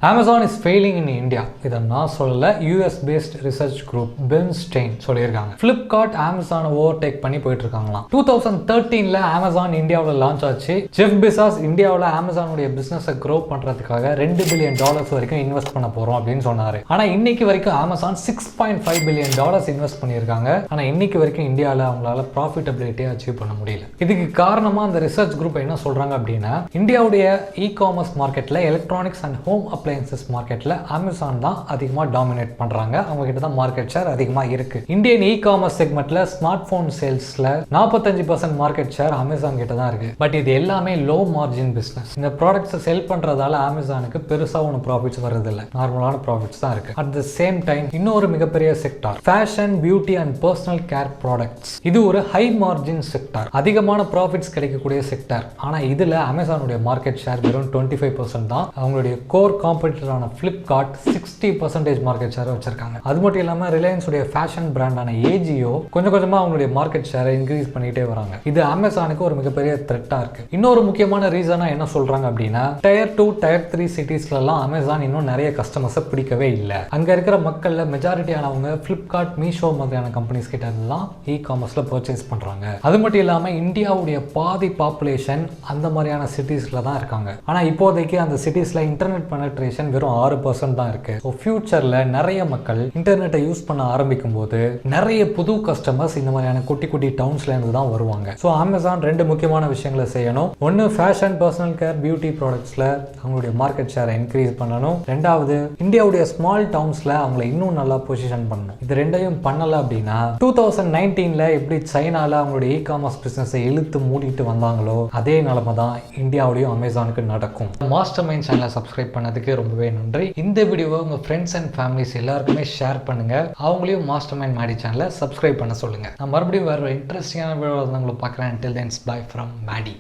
Amazon is failing in India. இதை நான் சொல்லல, US based research group Bernstein சொல்லியிருக்காங்க. Flipkart Amazon ஓவர்டேக் பண்ணி போயிட்டு இருக்காங்களாம். 2013ல Amazon இந்தியாவில் லான்ச் ஆச்சு. ஜெஃப் பெசாஸ் இந்தியாவில் Amazonோட பிசினஸை க்ரோ பண்றதுக்காக $2 பில்லியன் வரைக்கும் இன்வெஸ்ட் பண்ண போறோம் அப்படின்னு சொன்னாரு. ஆனா இன்னைக்கு வரைக்கும் Amazon $6.5 பில்லியன் இன்வெஸ்ட் பண்ணியிருக்காங்க. ஆனா இன்னைக்கு வரைக்கும் இந்தியாவில் அவங்களால ப்ராஃபிட்டபிலிட்டியை அச்சீவ் பண்ண முடியல. இதுக்கு காரணமா அந்த ரிசர்ச் குரூப் என்ன சொல்றாங்க அப்படின்னா, இந்தியாவுடைய இ-காமர்ஸ் மார்க்கெட்ல எலக்ட்ரானிக்ஸ் அண்ட் ஹோம் அப்ளையன்சஸ் மார்க்கெட்ல அமேசான் தான் அதிகமா டாமினேட் பண்றாங்க. அவங்க கிட்ட தான் மார்க்கெட் ஷேர் அதிகமா இருக்கு. இந்தியன் இ-காமர்ஸ் செக்மெண்ட்ல ஸ்மார்ட் போன் சேல்ஸ்ல 45% மார்க்கெட் ஷேர் அமேசான் கிட்ட தான் இருக்கு. பட் இது எல்லாமே லோ மார்ஜின் பிசினஸ். இந்த ப்ராடக்ட்ஸ் செல் பண்றதால அமேசானுக்கு பெருசா ஒன்றும் ப்ராஃபிட்ஸ் வருது இல்லை, நார்மலான ப்ராஃபிட்ஸ் தான் இருக்கு. அட் த சேம் டைம் இன்னொரு மிகப்பெரிய sector fashion, beauty and personal care products. இது ஒரு ஹை மார்ஜின் செக்டார், அதிகமான ப்ராஃபிட்ஸ் கிடைக்கக்கூடிய செக்டார். ஆனா இதுல அமேசானுடைய மார்க்கெட் ஷேர் வெறும் 25% தான். அவங்களுடைய கோர் காம்படிட்டரான Flipkart 60% மார்க்கெட் ஷேர் வச்சிருக்காங்க. அது மட்டும் இல்லாம ரிலையன்ஸ் உடைய ஃபேஷன் பிராண்டான ஏஜியோ கொஞ்சம் கொஞ்சமா அவங்களுடைய மார்க்கெட் ஷேரை இன்க்ரீஸ் பண்ணிட்டே வராங்க. இது அமேசானுக்கு ஒரு மிகப்பெரிய த்ரெட்டா இருக்கு. இன்னொரு முக்கியமான ரீசனா என்ன சொல்றாங்க அப்படின்னா, Tier 2, Tier 3 சிட்டிஸ்ல எல்லாம் அமேசான் இன்னும் நிறைய கஸ்டமர்ஸை பிடிக்கவே இல்லை. அங்க இருக்கிற மக்கள்ல மெஜாரிட்டியானவங்க Flipkart, மீஷோ மாதிரியான கம்பெனிஸ் கிட்ட எல்லாம் இ-காமர்ஸ்ல பர்ச்சேஸ் பண்றாங்க. அது மட்டும் இல்லாம இந்தியாவுடைய பாதி பாப்புலேஷன் அந்த மாதிரியான சிட்டிஸ்ல தான் இருக்காங்க. ஆனா இப்போதைக்கு அந்த சிட்டிஸ்ல இன்டர்நெட் பெனட்ரேஷன் வெறும் 6% தான் இருக்கு. ஸோ ஃபியூச்சர்ல நிறைய மக்கள் இன்டர்நெட்டை யூஸ் பண்ண ஆரம்பிக்கும் போது நிறைய புது கஸ்டமர்ஸ் இந்த மாதிரியான குட்டி குட்டி டவுன்ஸ்ல இருந்து தான் வருவாங்க. ஸோ அமேசான் ரெண்டு முக்கியமான விஷயங்களை செய்யணும். ஒன்னு ஃபேஷன், பர்சனல் கேர், பியூட்டி ப்ராடக்ட்ஸ்ல அவங்களுடைய மார்க்கெட் ஷேரை இன்க்ரீஸ் பண்ணணும். ரெண்டாவது இந்தியாவுடைய ஸ்மால் டவுன்ஸ்ல அவங்களை இன்னும் நல்லா பொசிஷன் பண்ணணும். இது ரெண்டையும் பண்ணல அப்படின்னா 2019ல எப்படி சைனால அவங்களுடைய இ-காமர்ஸ் பிசினஸை இழுத்து மூடிட்டு வந்தாங்களோ அதே நிலைமை தான் இந்தியாவுடையும் அமேசானுக்கு நடக்கும். மாஸ்டர் மைண்ட் சேனலை சப்ஸ்கிரைப் பண்ணதுக்கு ரொம்பவே நன்றி. இந்த வீடியோவை உங்க ஃப்ரெண்ட்ஸ் அண்ட் ஃபேமிலிஸ் எல்லாருக்குமே ஷேர் பண்ணுங்க. அவங்களையும் மாஸ்டர் மைண்ட் மேடி சேனலை சப்ஸ்கிரைப் பண்ண சொல்லுங்க. நான் மறுபடியும் வேற இன்ட்ரெஸ்டிங்கான வீடியோ உங்களை பார்க்குறேன். Until then, bye from Maddie.